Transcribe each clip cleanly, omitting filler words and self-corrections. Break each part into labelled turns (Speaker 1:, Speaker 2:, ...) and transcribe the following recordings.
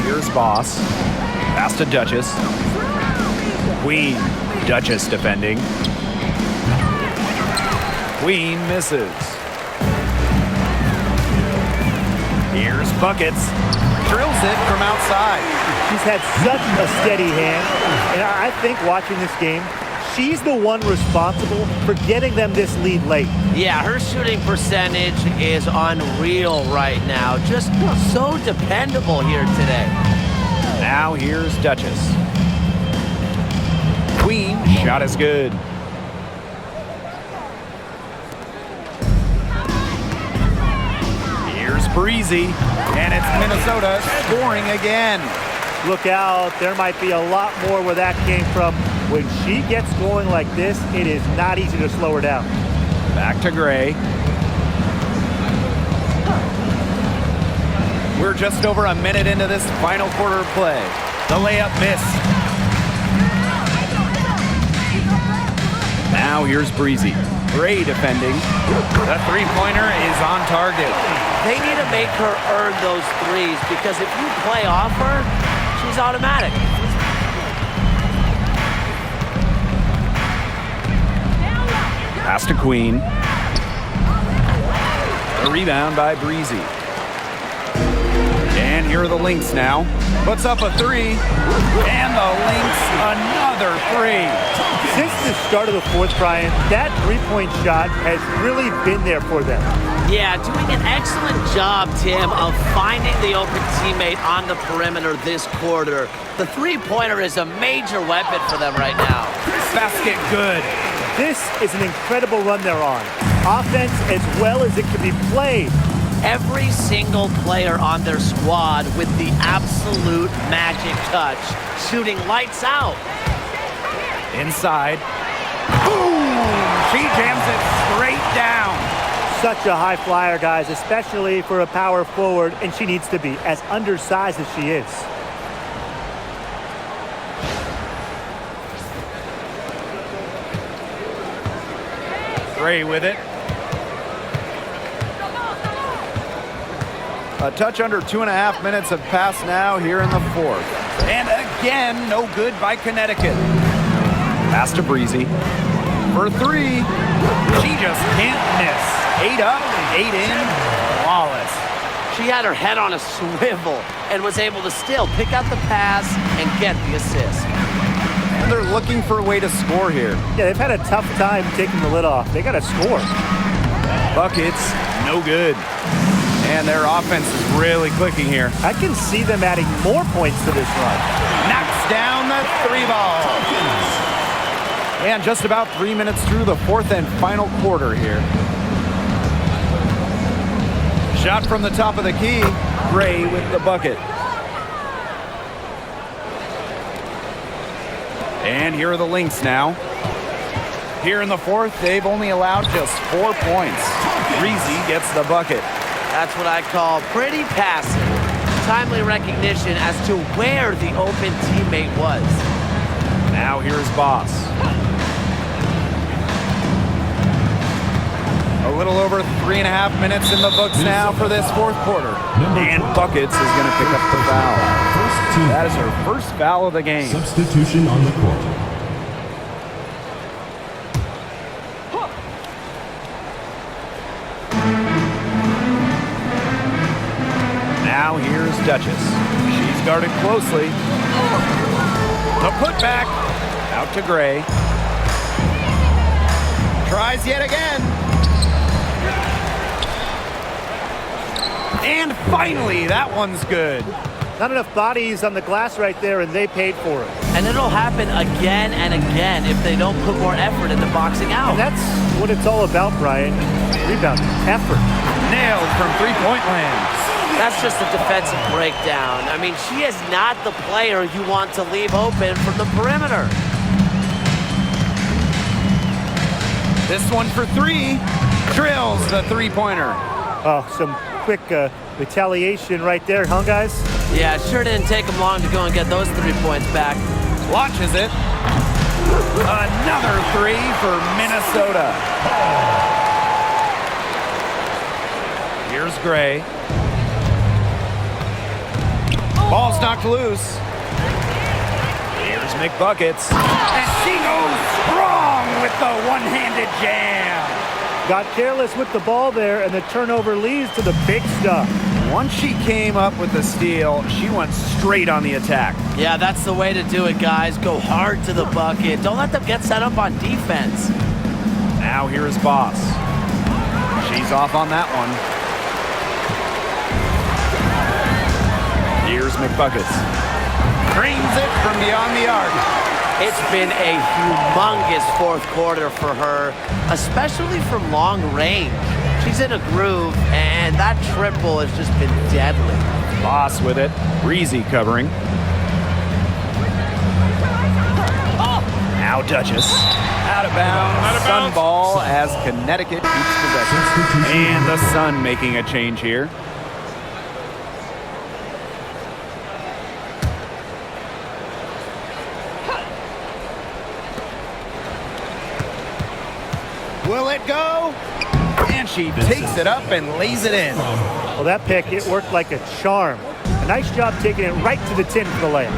Speaker 1: Here's Boss. Pass to Duchess. Queen. Duchess defending. Queen misses. Here's Buckets. Drills it from outside.
Speaker 2: She's had such a steady hand, and I think watching this game, she's the one responsible for getting them this lead late.
Speaker 3: Yeah, her shooting percentage is unreal right now. Just so dependable here today.
Speaker 1: Now here's Duchess. Queen, shot is good. Here's Breezy, and it's Minnesota scoring again.
Speaker 2: Look out, there might be a lot more where that came from. When she gets going like this, it is not easy to slow her down.
Speaker 1: Back to Gray. We're just over a minute into this final quarter of play. The layup missed. Now here's Breezy. Gray defending. The three-pointer is on target.
Speaker 3: They need to make her earn those threes because if you play off her, she's automatic.
Speaker 1: Pass to Queen. A rebound by Breezy. And here are the Lynx now. Puts up a three. And the Lynx another three.
Speaker 2: Since the start of the fourth, Brian, that three-point shot has really been there for them.
Speaker 3: Yeah, doing an excellent job, Tim, of finding the open teammate on the perimeter this quarter. The three-pointer is a major weapon for them right now.
Speaker 1: Basket good.
Speaker 2: This is an incredible run they're on. Offense as well as it can be played.
Speaker 3: Every single player on their squad with the absolute magic touch, shooting lights out.
Speaker 1: Inside. Boom! She jams it straight down.
Speaker 2: Such a high flyer, guys, especially for a power forward, and she needs to be, as undersized as she is.
Speaker 1: Gray with it. A touch under 2.5 minutes have passed now here in the fourth. And again, no good by Connecticut. Pass to Breezy. For three. She just can't miss. 8 up, 8 in. Flawless.
Speaker 3: She had her head on a swivel and was able to still pick out the pass and get the assist.
Speaker 1: And they're looking for a way to score here.
Speaker 2: Yeah, they've had a tough time taking the lid off. They got to score.
Speaker 1: Buckets, no good. And their offense is really clicking here.
Speaker 2: I can see them adding more points to this run.
Speaker 1: Knocks down the three ball. And just about 3 minutes through the fourth and final quarter here. Shot from the top of the key. Gray with the bucket. And here are the Lynx now. Here in the fourth, they've only allowed just 4 points. Breezy gets the bucket.
Speaker 3: That's what I call pretty passive. Timely recognition as to where the open teammate was.
Speaker 1: Now here's Boss. A little over 3.5 minutes in the books now for this fourth quarter. And Buckets is going to pick up the foul. That is her first foul of the game.
Speaker 4: Substitution on the court.
Speaker 1: Now here's Duchess. She's guarded closely. The putback. Out to Gray. Tries yet again. And finally, that one's good.
Speaker 2: Not enough bodies on the glass right there, and they paid for it.
Speaker 3: And it'll happen again and again if they don't put more effort into boxing out.
Speaker 2: And that's what it's all about, Brian. Rebound, effort.
Speaker 1: Nailed from three-point land.
Speaker 3: That's just a defensive breakdown. I mean, she is not the player you want to leave open from the perimeter.
Speaker 1: This one for three. Drills the three-pointer.
Speaker 2: Oh, some quick retaliation right there, huh, guys?
Speaker 3: Yeah, it sure didn't take them long to go and get those 3 points back.
Speaker 1: Launches it. Another three for Minnesota. Here's Gray. Ball's knocked loose. Here's McBuckets. And she goes strong with the one-handed jam.
Speaker 2: Got careless with the ball there, and the turnover leads to the big stuff.
Speaker 1: Once she came up with the steal, she went straight on the attack.
Speaker 3: Yeah, that's the way to do it, guys. Go hard to the bucket. Don't let them get set up on defense.
Speaker 1: Now here is Boss. She's off on that one. Here's McBuckets. Drains it from beyond the arc.
Speaker 3: It's been a humongous fourth quarter for her, especially from long range. She's in a groove, and that triple has just been deadly.
Speaker 1: Boss with it. Breezy covering. Now Duchess. Out of bounds. Sun ball as Connecticut keeps possession. And the Sun making a change here. Will it go? And she takes it up and lays it in.
Speaker 2: Well, that pick, it worked like a charm. A nice job taking it right to the tin for the layup.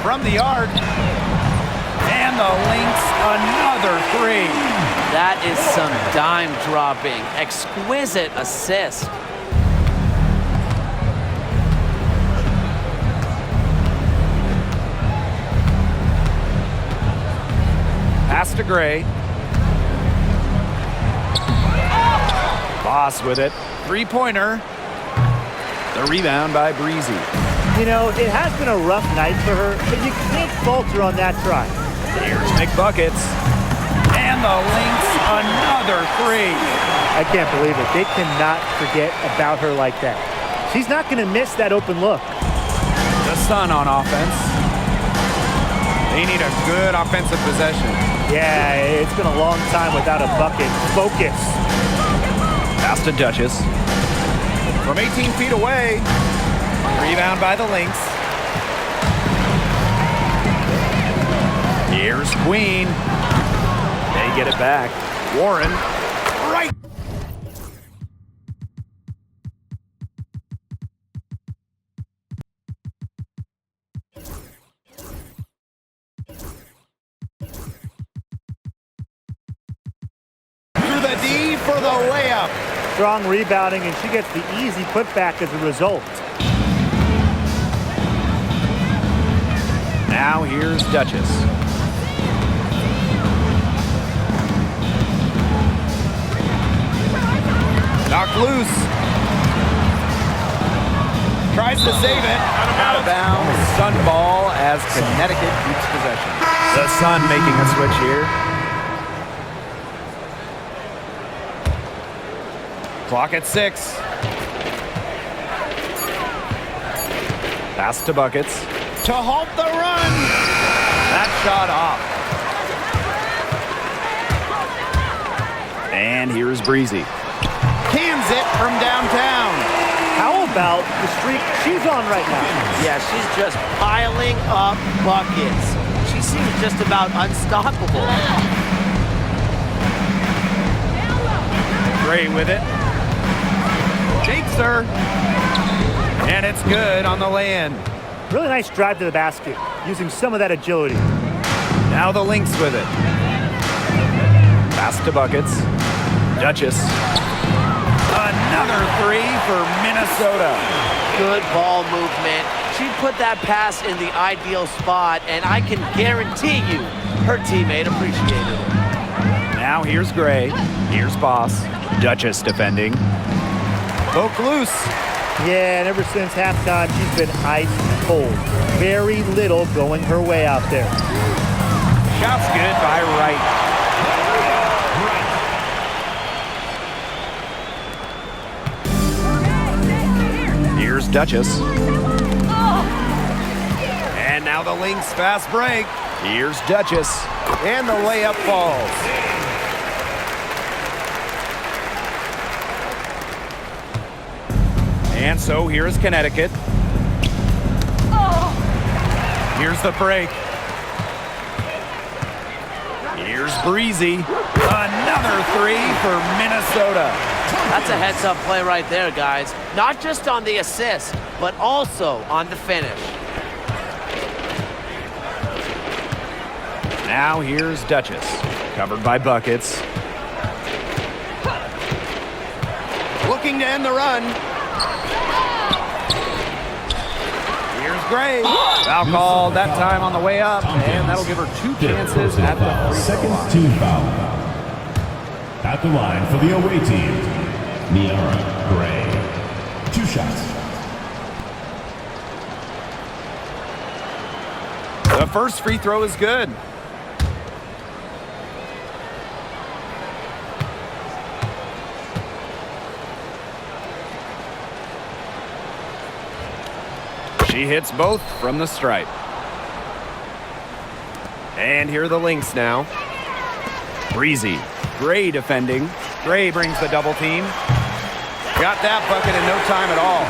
Speaker 1: From the arc. And the Lynx, another three.
Speaker 3: That is some dime dropping. Exquisite assist.
Speaker 1: Pass to Gray. Boss with it. Three-pointer. The rebound by Breezy.
Speaker 2: You know, it has been a rough night for her, but you can't falter on that try.
Speaker 1: Here's McBuckets. And the Lynx, another three.
Speaker 2: I can't believe it. They cannot forget about her like that. She's not going to miss that open look.
Speaker 1: The Sun on offense. They need a good offensive possession.
Speaker 2: Yeah, it's been a long time without a bucket. Focus.
Speaker 1: Pass to Duchess. From 18 feet away. Rebound by the Lynx. Here's Queen. They get it back. Warren. Right. To the D for the layup.
Speaker 2: Strong rebounding, and she gets the easy putback as a result.
Speaker 1: Now here's Duchess. Knocked loose. Tries to save it. Out of bounds. Sun ball as Connecticut keeps possession. The Sun making a switch here. Clock at 6. Pass to Buckets. To halt the run. That shot off. And here's Breezy. Cans it from downtown.
Speaker 2: How about the streak she's on right now?
Speaker 3: Yeah, she's just piling up buckets. She seems just about unstoppable.
Speaker 1: Gray with it. Takes her. And it's good on the land.
Speaker 2: Really nice drive to the basket, using some of that agility.
Speaker 1: Now the Lynx with it. Pass to Buckets. Duchess. Another three for Minnesota.
Speaker 3: Good ball movement. She put that pass in the ideal spot, and I can guarantee you her teammate appreciated it.
Speaker 1: Now here's Gray. Here's Boss. Duchess defending. Poke loose.
Speaker 2: Yeah, and ever since halftime, she's been ice cold. Very little going her way out there.
Speaker 1: Shot's good by Wright. Here's Duchess. And now the Lynx fast break. Here's Duchess. And the layup falls. And so here's Connecticut. Here's the break. Here's Breezy. Another three for Minnesota.
Speaker 3: That's a heads-up play right there, guys. Not just on the assist, but also on the finish.
Speaker 1: Now here's Duchess, covered by buckets. Looking to end the run. Here's Gray. Foul called that time on the way up, and that'll give her 2 chances at the free throw line.
Speaker 4: Second team foul. At the line for the away team, Niara Gray. 2 shots.
Speaker 1: The first free throw is good. She hits both from the stripe. And here are the Lynx now. Breezy. Gray defending. Gray brings the double team. Got that bucket in no time at all.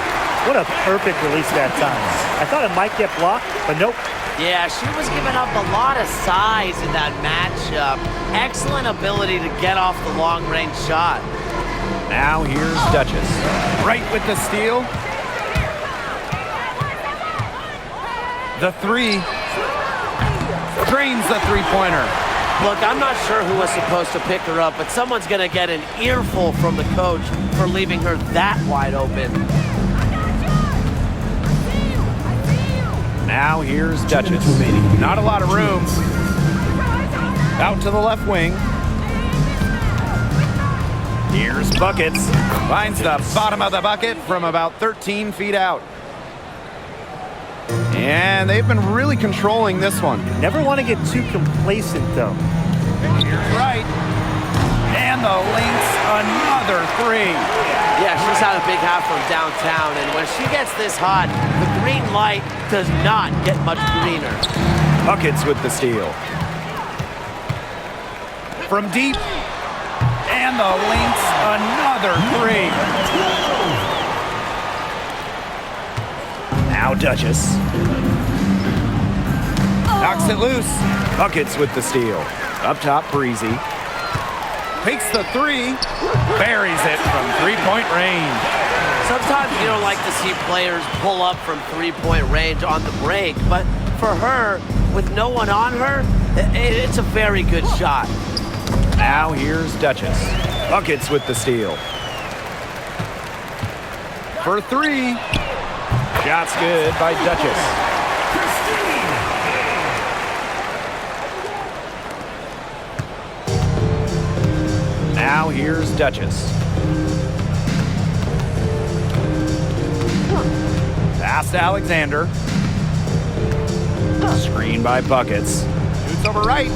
Speaker 2: What a perfect release that time. I thought it might get blocked, but nope.
Speaker 3: Yeah, she was giving up a lot of size in that matchup. Excellent ability to get off the long-range shot.
Speaker 1: Now here's Duchess. Right with the steal. The three. Drains the three-pointer.
Speaker 3: Look, I'm not sure who was supposed to pick her up, but someone's going to get an earful from the coach for leaving her that wide open.
Speaker 1: Now here's Duchess. Not a lot of room. Out to the left wing. Here's Buckets. Finds the bottom of the bucket from about 13 feet out. And they've been really controlling this one.
Speaker 2: Never want to get too complacent, though.
Speaker 1: Here's right. And the Lynx, another three.
Speaker 3: Yeah, she's had a big half from downtown, and when she gets this hot, the green light does not get much greener.
Speaker 1: Buckets with the steal. From deep. And the Lynx, another three. Now Duchess. Knocks it loose. Buckets with the steal. Up top, Breezy. Takes the three. Buries it from three-point range.
Speaker 3: Sometimes you don't like to see players pull up from three-point range on the break, but for her, with no one on her, it's a very good shot.
Speaker 1: Now here's Duchess. Buckets with the steal. For three. Shot's good by Duchess. Now here's Duchess. Pass to Alexander. Screen by Buckets. Shoots over right.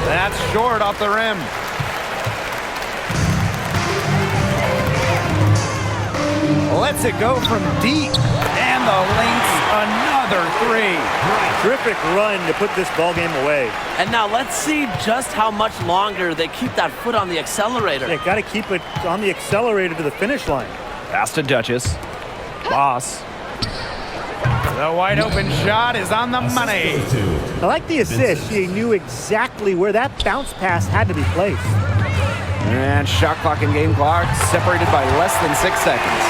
Speaker 1: That's short off the rim. Lets it go from deep. And the Lynx, another three.
Speaker 2: Terrific run to put this ball game away.
Speaker 3: And now let's see just how much longer they keep that foot on the accelerator.
Speaker 2: They got to keep it on the accelerator to the finish line.
Speaker 1: Pass to Duchess. Boss. The wide open shot is on the money.
Speaker 2: I like the assist. She knew exactly where that bounce pass had to be placed.
Speaker 1: And shot clock and game clock separated by less than 6 seconds.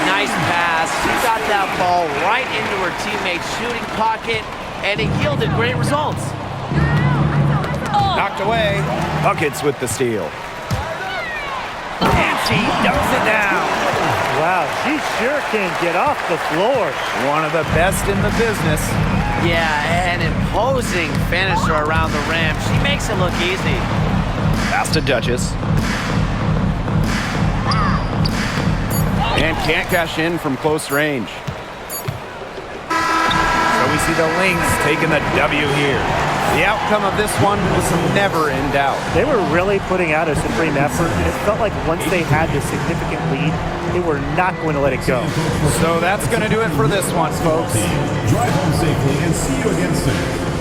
Speaker 3: Nice pass. She got that ball right into her teammate's shooting pocket, and it yielded great results.
Speaker 1: Knocked away. Buckets with the steal. And she dumps it down.
Speaker 2: Wow, she sure can get off the floor.
Speaker 1: One of the best in the business.
Speaker 3: Yeah, an imposing finisher around the rim. She makes it look easy.
Speaker 1: Pass to Duchess. And can't cash in from close range. So we see the Lynx taking the W here. The outcome of this one was never in doubt.
Speaker 2: They were really putting out a supreme effort, and it felt like once they had this significant lead, they were not going to let it go.
Speaker 1: So that's going to do it for this one, folks.
Speaker 4: Drive home safely and see you again soon.